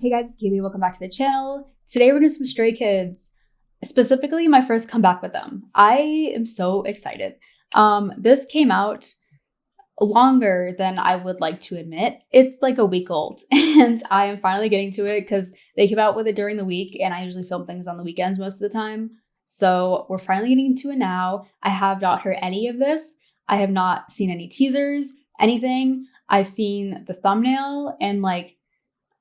Hey guys, it's Kaylee. Welcome back to the channel. Today we're doing some Stray Kids, specifically my first comeback with them. I am so excited. This came out longer than I would like to admit. It's like a week old and I am finally getting to it because they came out with it during the week and I usually film things on the weekends most of the time. So we're finally getting to it now. I have not heard any of this. I have not seen any teasers, anything. I've seen the thumbnail and like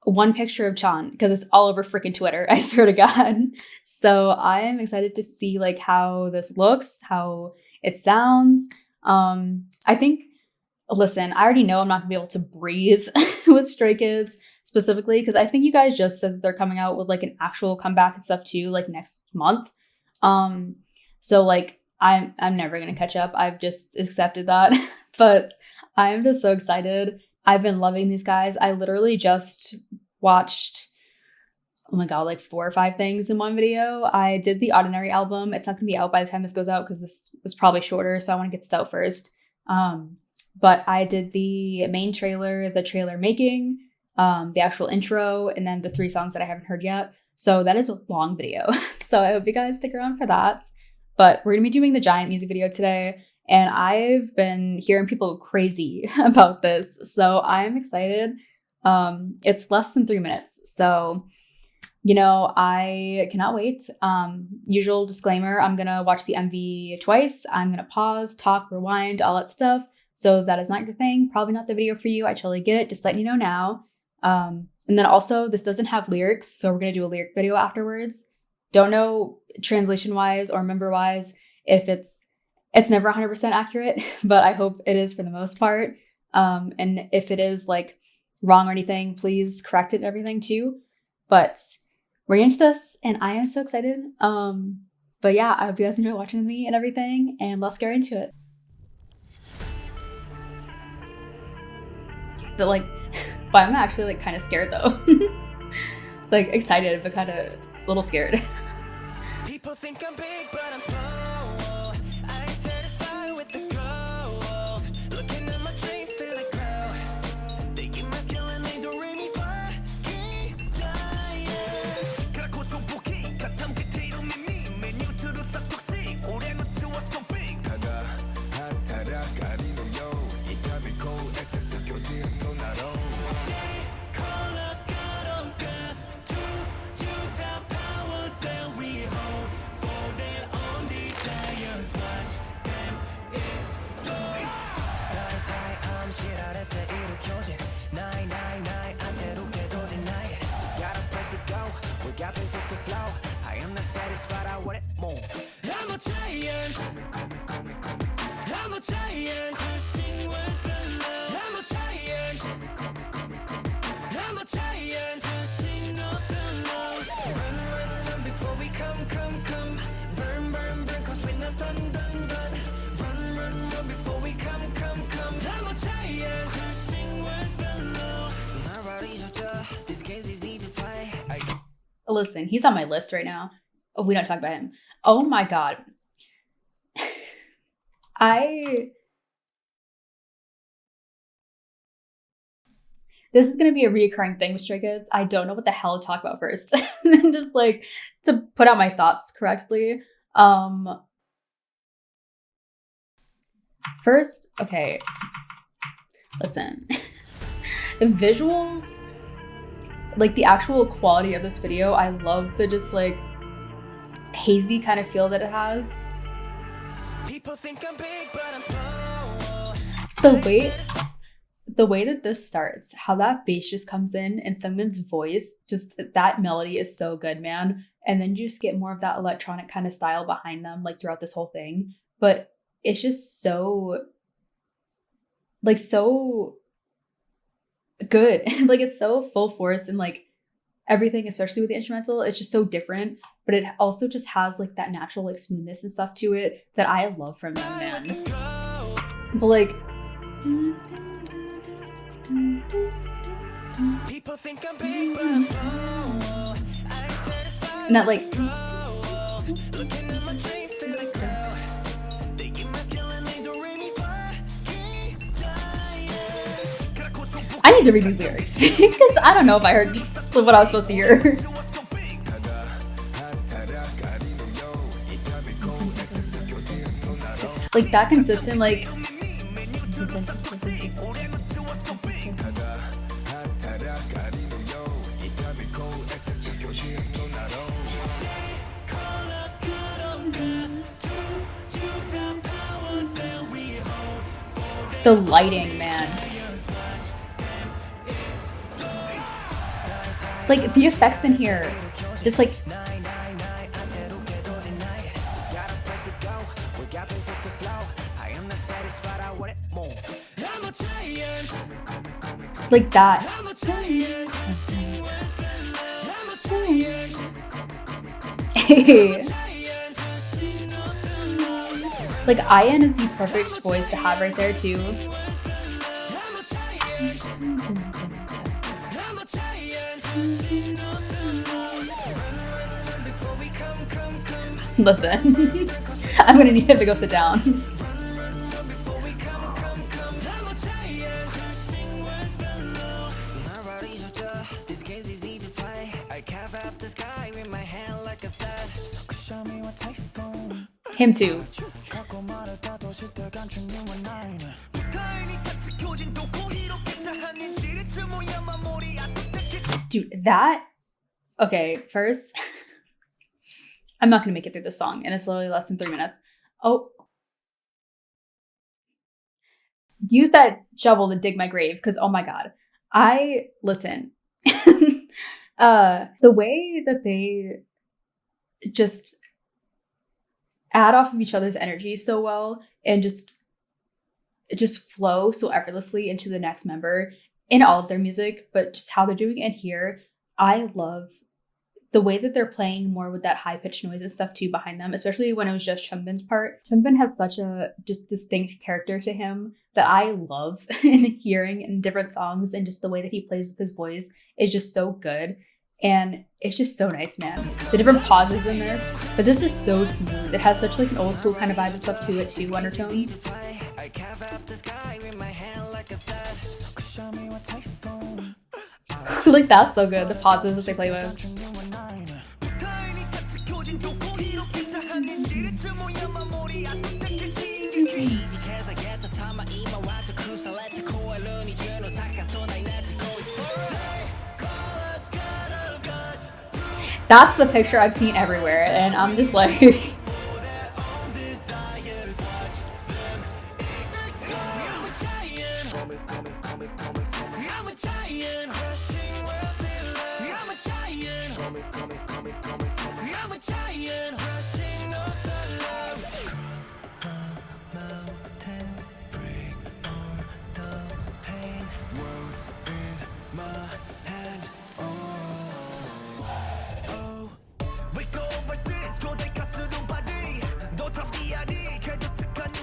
one picture of Chan because it's all over freaking Twitter, I swear to God. So I am excited to see like how this looks, how it sounds. I think, listen, I already know I'm not gonna be able to breathe with Stray Kids specifically because I think you guys just said that they're coming out with like an actual comeback and stuff too, like next month. So like I'm never gonna catch up. I've just accepted that, but I am just so excited. I've been loving these guys. I literally just watched, oh my God, like 4 or 5 things in one video. I did the Ordinary album. It's not going to be out by the time this goes out because this was probably shorter, so I want to get this out first. But I did the main trailer, the trailer making, the actual intro, and then the 3 songs that I haven't heard yet. So that is a long video. So I hope you guys stick around for that. But we're going to be doing the giant music video today. And I've been hearing people go crazy about this. So I'm excited. It's less than 3 minutes. So, you know, I cannot wait. Usual disclaimer, I'm going to watch the MV twice. I'm going to pause, talk, rewind, all that stuff. So that is not your thing. Probably not the video for you. I totally get it. Just letting you know now. And then also this doesn't have lyrics. So we're going to do a lyric video afterwards. Don't know translation wise or member wise if it's never 100% accurate, but I hope it is for the most part. And if it is like wrong or anything, please correct it and everything too. But we're into this and I am so excited. But yeah, I hope you guys enjoy watching with me and everything, and let's get into it. But like, but I'm actually like kind of scared though. Like excited, but kind of a little scared. People think I'm big, but I'm small. I am not satisfied, I want it more. I'm a giant. I'm a giant. Crushing words below. I'm a giant. I'm a giant. Crushing up the lows. Run before we come. Burn, cause we're not done. Run before we come. I'm a giant. Crushing words below. My body's a tough. This game's easy to play. Listen, he's on my list right now. Oh, we don't talk about him. Oh my God. This is going to be a reoccurring thing with Stray Kids. I don't know what the hell to talk about first. And just like to put out my thoughts correctly. First, okay. Listen. The visuals, like the actual quality of this video, I love the just like hazy kind of feel that it has. People think I'm big, but I'm small. The way that this starts, how that bass just comes in and Sungmin's voice, just that melody is so good, man. And then you just get more of that electronic kind of style behind them like throughout this whole thing. But it's just so good. Like it's so full force and like everything, especially with the instrumental, it's just so different, but it also just has like that natural like smoothness and stuff to it that I love from them, man. But like people think I'm big, but I'm small. and that like Looking at my dreams till they grow. They give my skill and they don't really fucking giant. I need to read these lyrics because I don't know if I heard just what I was supposed to hear. Like that consistent, like the lighting, man. Like the effects in here, just like that. Hey. Like Ian is the perfect voice to have right there too. Listen, I'm gonna need him to go sit down. Him too. Dude, that... Okay, first... I'm not gonna make it through this song, and it's literally less than 3 minutes. Oh. Use that shovel to dig my grave, because oh my god. Listen. The way that they just add off of each other's energy so well and just flow so effortlessly into the next member in all of their music, but just how they're doing it here. I love the way that they're playing more with that high-pitched noise and stuff too behind them, especially when it was just Changbin's part. Changbin has such a just distinct character to him that I love hearing in different songs, and just the way that he plays with his voice is just so good. And it's just so nice, man. The different pauses in this, but this is so smooth. It has such like an old school kind of vibe and stuff to it too, undertone. Like that's so good, the pauses that they play with. That's the picture I've seen everywhere, and I'm just like...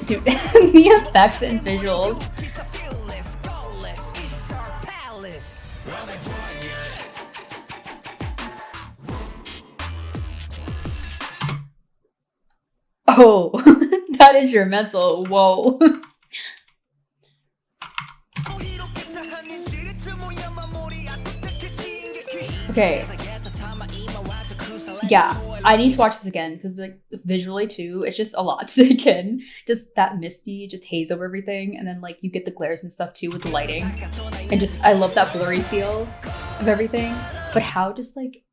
Dude, the effects and visuals. Oh, that is your mental. Whoa. Okay. Yeah, I need to watch this again because like visually too, it's just a lot to take in. Just that misty, just haze over everything, and then like you get the glares and stuff too with the lighting, and just I love that blurry feel of everything. But how just like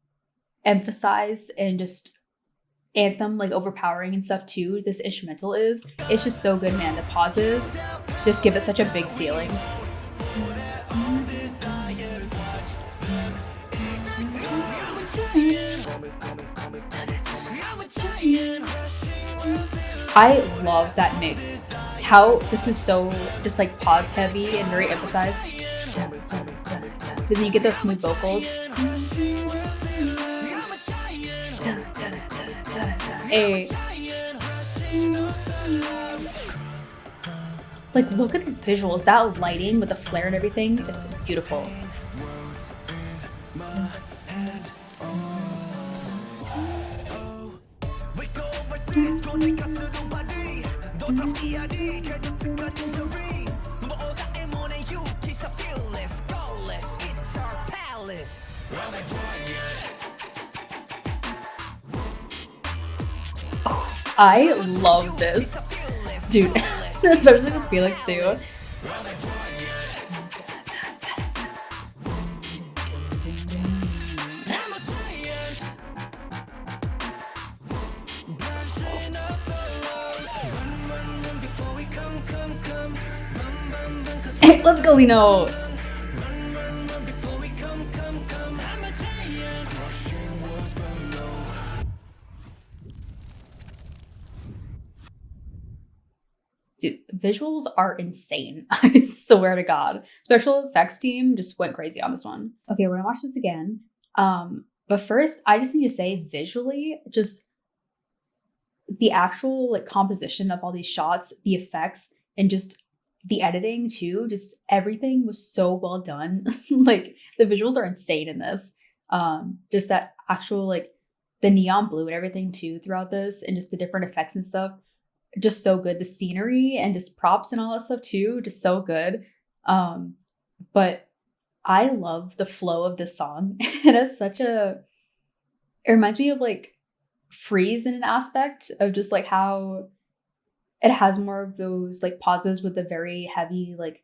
emphasized and just anthem like overpowering and stuff too this instrumental is. It's just so good, man. The pauses just give it such a big feeling. I love that mix. How this is so just like pause heavy and very emphasized. Then you get those smooth vocals. Hey. Like look at these visuals, that lighting with the flare and everything, it's beautiful. Oh, I love this. Dude, especially with Felix too. Let's go, Lino. Dude, visuals are insane. I swear to God. Special effects team just went crazy on this one. Okay, we're gonna watch this again. But first, I just need to say visually, just the actual like composition of all these shots, the effects, and just the editing too, just everything was so well done. Like the visuals are insane in this. Just that actual like the neon blue and everything too throughout this, and just the different effects and stuff, just so good. The scenery and just props and all that stuff too, just so good. But I love the flow of this song. It has it reminds me of like Freeze in an aspect of just like how it has more of those like pauses with the very heavy like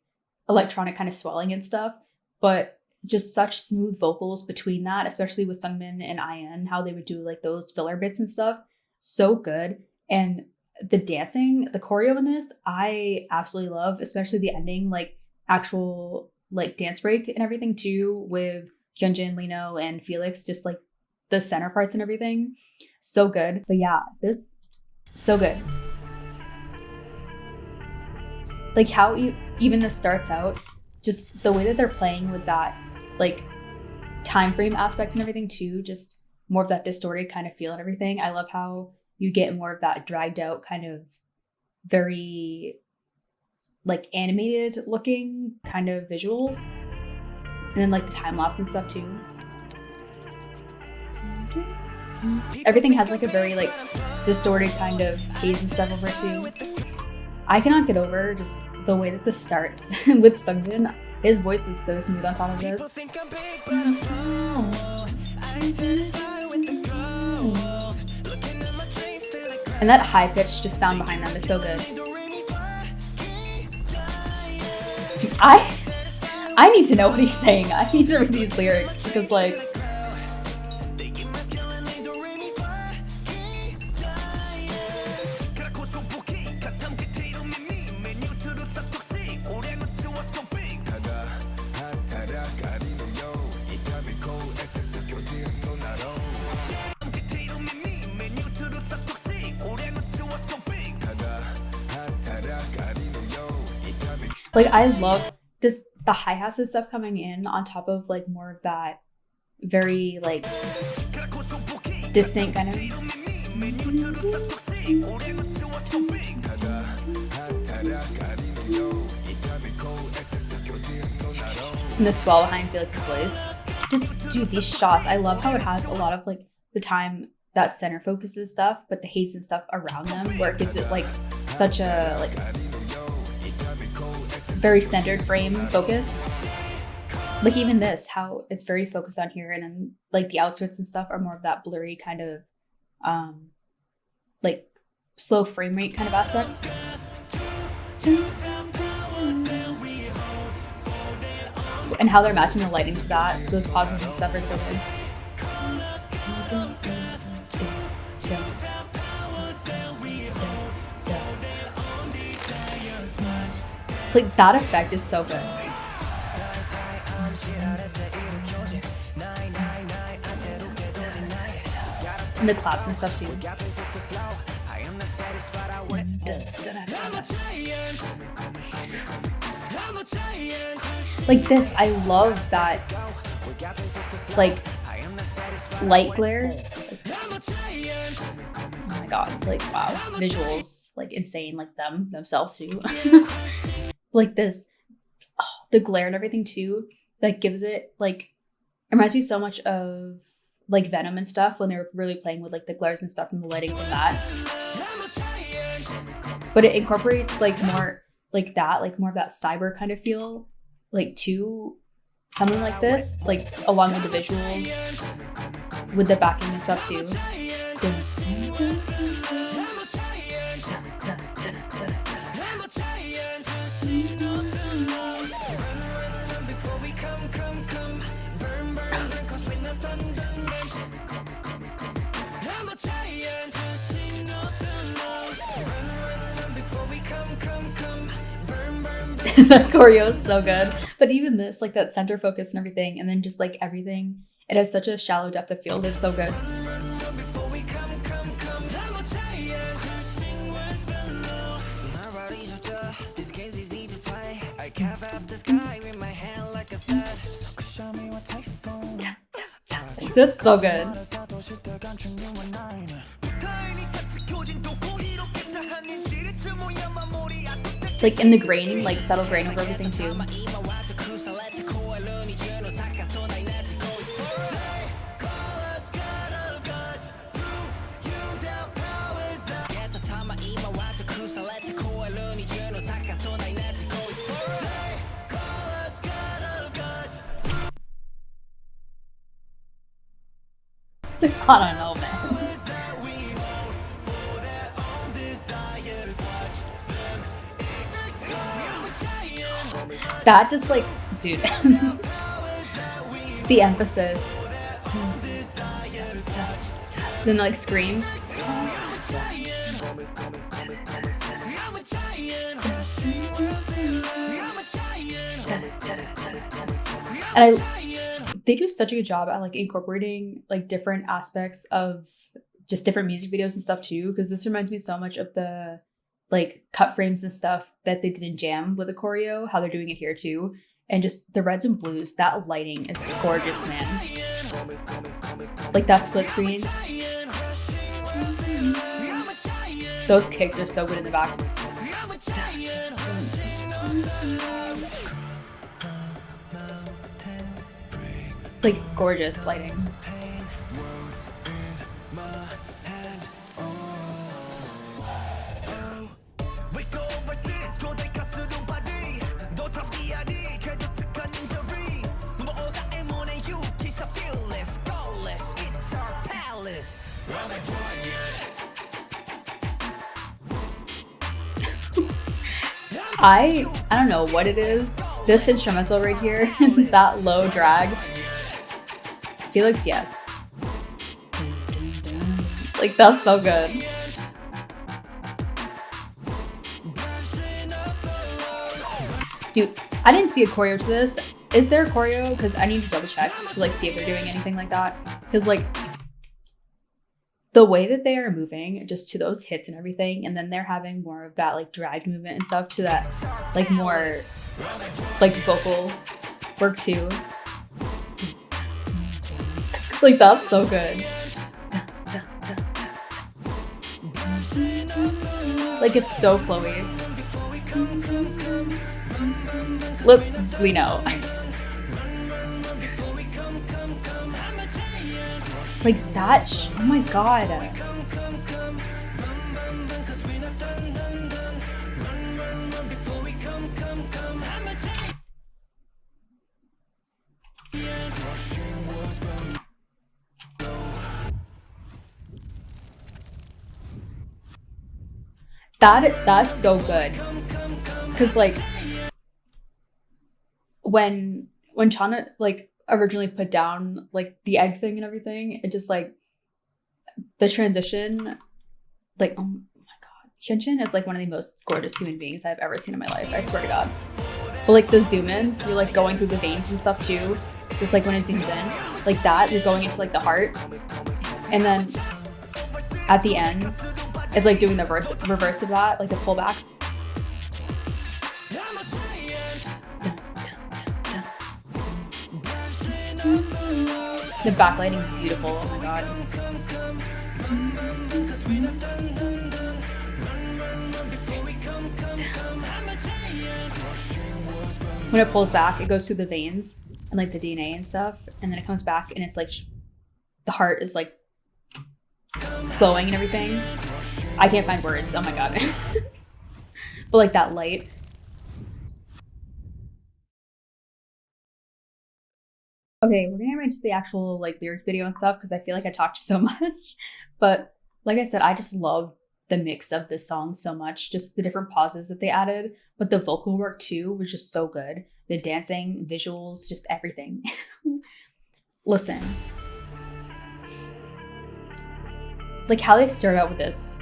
electronic kind of swelling and stuff, but just such smooth vocals between that, especially with Sungmin and IN, how they would do like those filler bits and stuff. So good. And the dancing, the choreo in this, I absolutely love, especially the ending, like actual like dance break and everything too, with Hyunjin, Lino, and Felix, just like the center parts and everything. So good. But yeah, this, so good. Like how even this starts out, just the way that they're playing with that like time frame aspect and everything too, just more of that distorted kind of feel and everything. I love how you get more of that dragged out kind of very like animated looking kind of visuals. And then like the time lapse and stuff too. Everything has like a very like distorted kind of haze and stuff over too. I cannot get over just the way that this starts with Sungmin. His voice is so smooth on top of this. And that high pitched just sound behind them is so good. Dude, I need to know what he's saying. I need to read these lyrics because like I love this, the hi-hats and stuff coming in on top of like more of that very like distinct kind of. And the swell behind Felix's voice. Just dude, these shots, I love how it has a lot of like the time that center focuses stuff, but the haze and stuff around them where it gives it like such a like very centered frame focus. Like even this, how it's very focused on here, and then like the outskirts and stuff are more of that blurry kind of like slow frame rate kind of aspect. And how they're matching the lighting to that, those pauses and stuff are so good. Like that effect is so good. And the claps and stuff too. Like this, I love that like light glare. Oh my god, like wow. Visuals, like insane, like themselves too. Like this, oh, the glare and everything too, that gives it like, it reminds me so much of like Venom and stuff when they were really playing with like the glares and stuff and the lighting from that. But it incorporates like more like that, like more of that cyber kind of feel, like to something like this, like along with the visuals, with the backing and stuff too. The choreo is so good, but even this, like that center focus and everything, and then just like everything, it has such a shallow depth of field. It's so good. That's so good. Like in the grain, like subtle grain over everything too. I don't know, man. That just like, dude, the emphasis. Then like scream. And they do such a good job at like incorporating like different aspects of just different music videos and stuff too, because this reminds me so much of the like cut frames and stuff that they did in Jam with the choreo, how they're doing it here too. And just the reds and blues, that lighting is gorgeous, man. Like that split screen. Those kicks are so good in the back. Like gorgeous lighting. I don't know what it is. This instrumental right here, that low drag. Felix, yes. Like that's so good. Dude, I didn't see a choreo to this. Is there a choreo? Because I need to double check to like see if they're doing anything like that. Because like the way that they are moving just to those hits and everything, and then they're having more of that like drag movement and stuff to that like more like vocal work too. Like that's so good. Like it's so flowy. Look, we know. Like that, oh my god. That's so good. Cause like when Chana like originally put down like the egg thing and everything, it just like the transition, like oh my god, Hyunchin is like one of the most gorgeous human beings I've ever seen in my life. I swear to God. But like the zoom ins, you're like going through the veins and stuff too. Just like when it zooms in, like that, you're going into like the heart, and then at the end, it's like doing the reverse of that, like the pullbacks. The backlighting is beautiful. Oh my god. When it pulls back, it goes through the veins and like the DNA and stuff, and then it comes back and it's like the heart is like glowing and everything. I can't find words. Oh my god. But like that light. Okay, we're gonna get into the actual like lyric video and stuff because I feel like I talked so much. But like I said, I just love the mix of this song so much. Just the different pauses that they added, but the vocal work too was just so good. The dancing, visuals, just everything. Listen, like how they start out with this.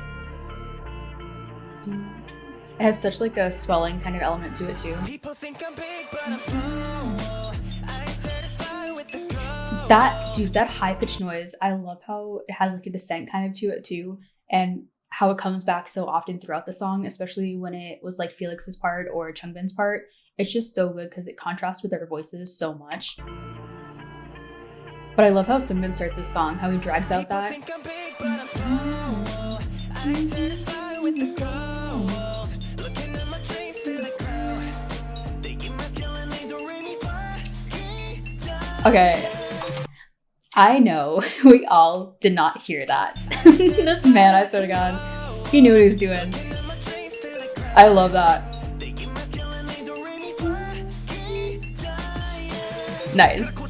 It has such like a swelling kind of element to it too. People think I'm big, but I'm small. I ain't satisfied with the goal. That high pitched noise, I love how it has like a descent kind of to it too, and how it comes back so often throughout the song, especially when it was like Felix's part or Changbin's part. It's just so good because it contrasts with their voices so much. But I love how Sungbin starts this song, how he drags out People that. think I'm big, but I'm small. I ain't satisfied with the goals. Looking at my dreams through the crowd. They give my skill and they don't really fucking Okay, I know we all did not hear that. This man, I swear to God, he knew what he was doing. I love that. Nice.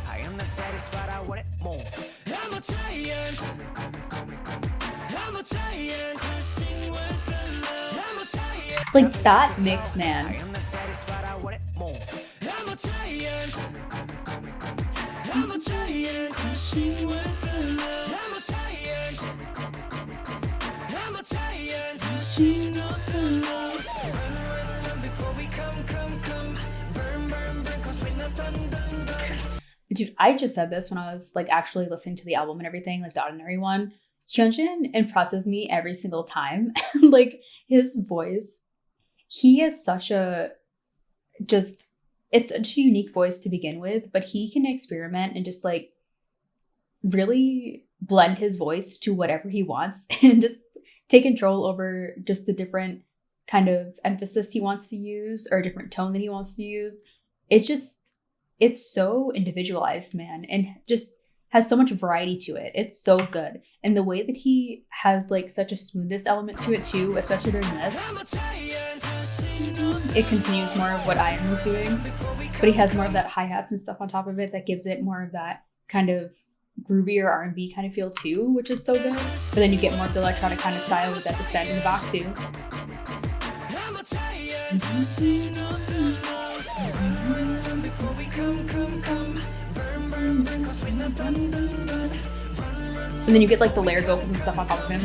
I am not satisfied, I want it more. I'm a giant. I'm a giant. Crushing words below. I'm a giant. Like that mix, I man. am not satisfied, I want it more. I'm a giant. I'm a giant. Crushing words below. I'm a giant. I'm a giant. Crushing up the lows. Run before we come. Burn, cause we're not done. Dude, I just said this when I was like actually listening to the album and everything, like the Ordinary one. Hyunjin impresses me every single time. Like his voice, he has such a it's such a unique voice to begin with, but he can experiment and just like really blend his voice to whatever he wants and just take control over just the different kind of emphasis he wants to use or a different tone that he wants to use. It's so individualized, man, and just has so much variety to it. It's so good. And the way that he has like such a smoothness element to it too, especially during this, it continues more of what Ian was doing, but he has more of that hi-hats and stuff on top of it that gives it more of that kind of groovier R&B kind of feel too, which is so good. But then you get more of the electronic kind of style with that descent in the back too. And then you get like the layered vocals and stuff on top of him.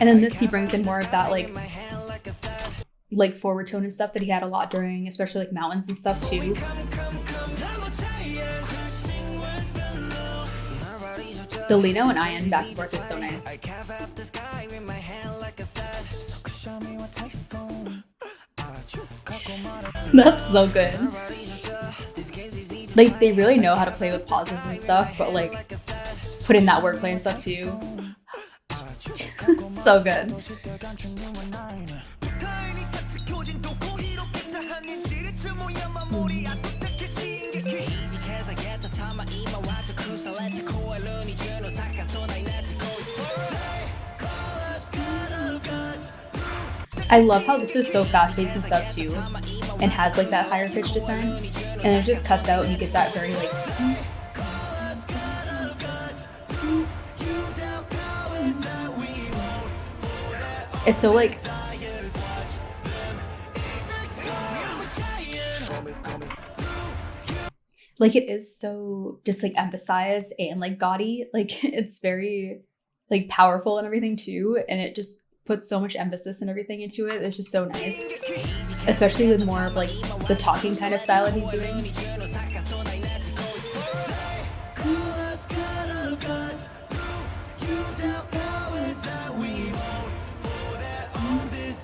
And then this, he brings in more of that like forward tone and stuff that he had a lot during, especially like Mountains and stuff too. The Lino and Ian back and forth is so nice. That's so good. Like they really know how to play with pauses and stuff, but like put in that wordplay and stuff too. So good. I love how this is so fast-paced and stuff too, and has like that higher pitch descent, and it just cuts out and you get that very like it's so like it is so just like emphasized and like gaudy, like it's very like powerful and everything too, and it just puts so much emphasis and everything into it. It's just so nice, especially with more of like the talking kind of style that he's doing.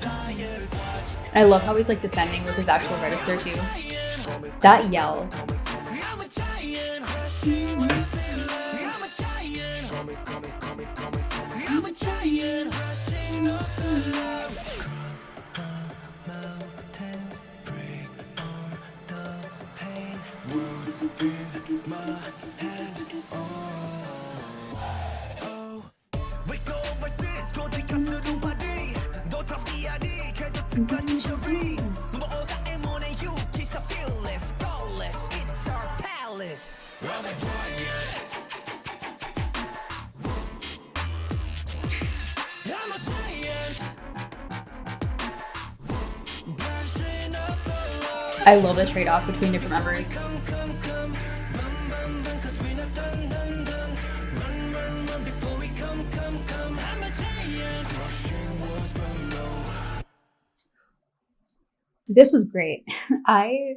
And I love how he's like descending with his actual register too. That yell. I love the trade-off between different members. This was great. I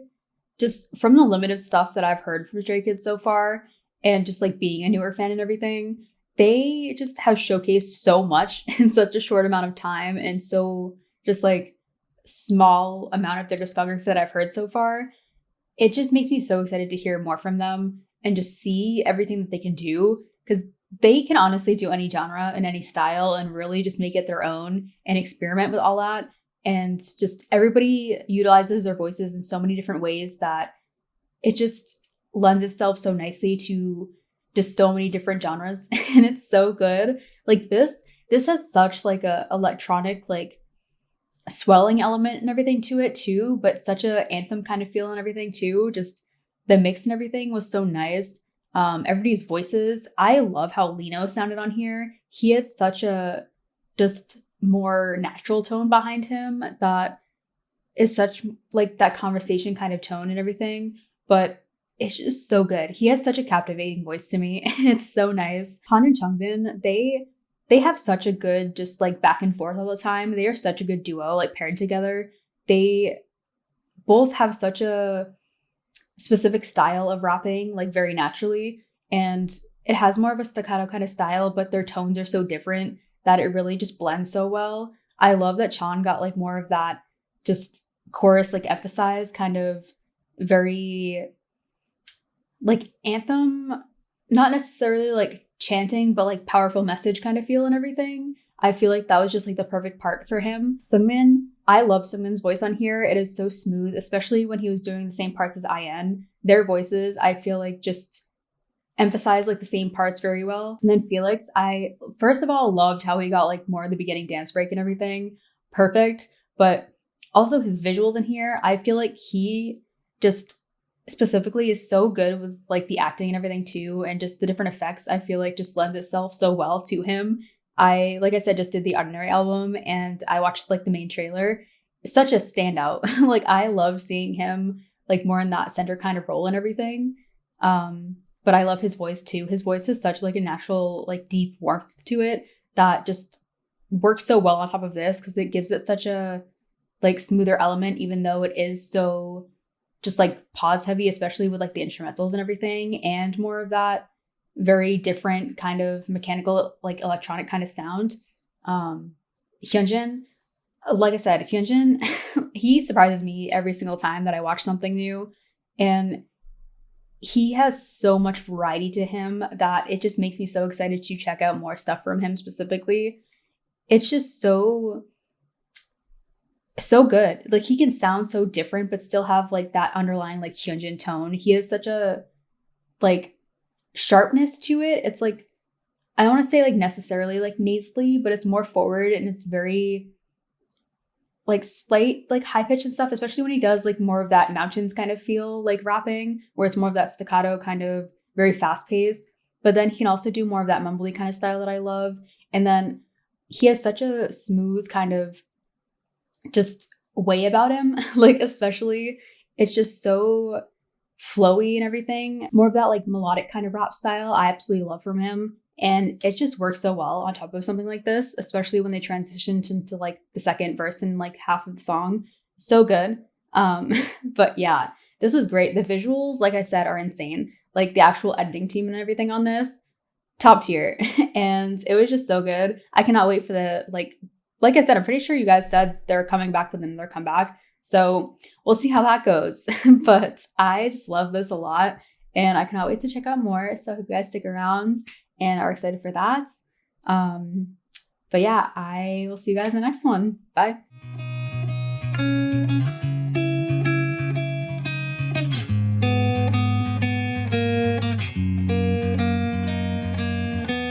just, from the limited stuff that I've heard from Stray Kids so far, and just like being a newer fan and everything, they just have showcased so much in such a short amount of time, and so just like small amount of their discography that I've heard so far. It just makes me so excited to hear more from them and just see everything that they can do, because they can honestly do any genre and any style and really just make it their own and experiment with all that. And just everybody utilizes their voices in so many different ways that it just lends itself so nicely to just so many different genres. And it's so good. Like this has such like a electronic, like swelling element and everything to it too, but such a anthem kind of feel and everything too. Just the mix and everything was so nice. Everybody's voices. I love how Lino sounded on here. He had such a just more natural tone behind him that is such like that conversation kind of tone and everything, but it's just so good. He has such a captivating voice to me, and it's so nice. Han and Changbin, they have such a good just like back and forth all the time. They are such a good duo, like paired together. They both have such a specific style of rapping, like very naturally, and it has more of a staccato kind of style, but their tones are so different that it really just blends so well. I love that Chan got like more of that just chorus, like emphasized kind of very like anthem, not necessarily like chanting, but like powerful message kind of feel and everything. I feel like that was just like the perfect part for him. Seungmin, I love Seungmin's voice on here. It is so smooth, especially when he was doing the same parts as IN. Their voices, I feel like just emphasize like the same parts very well. And then Felix, I first of all loved how he got like more of the beginning dance break and everything. Perfect. But also his visuals in here, I feel like he just specifically is so good with like the acting and everything too, and just the different effects. I feel like just lends itself so well to him. I, like I said, just did the Ordinary album and I watched like the main trailer. Such a standout. Like I love seeing him like more in that center kind of role and everything. But I love his voice too. His voice has such like a natural, like deep warmth to it that just works so well on top of this, because it gives it such a like smoother element, even though it is so just like pause heavy, especially with like the instrumentals and everything, and more of that very different kind of mechanical, like electronic kind of sound. Hyunjin, like I said, Hyunjin, he surprises me every single time that I watch something new, and he has so much variety to him that it just makes me so excited to check out more stuff from him specifically. It's just so good. Like he can sound so different, but still have like that underlying like Hyunjin tone. He has such a like sharpness to it. It's like, I don't want to say like necessarily like nasally, but it's more forward and it's very like slight, like high pitch and stuff, especially when he does like more of that mountains kind of feel like rapping, where it's more of that staccato kind of very fast paced. But then he can also do more of that mumbly kind of style that I love. And then he has such a smooth kind of just way about him, like especially it's just so flowy and everything. More of that like melodic kind of rap style I absolutely love from him. And it just works so well on top of something like this, especially when they transitioned into like the second verse and like half of the song. So good. But yeah, this was great. The visuals, like I said, are insane. Like the actual editing team and everything on this, top tier. And it was just so good. I cannot wait for the like like I said, I'm pretty sure you guys said they're coming back with another comeback. So we'll see how that goes. But I just love this a lot and I cannot wait to check out more. So I hope you guys stick around and are excited for that. But yeah, I will see you guys in the next one. Bye.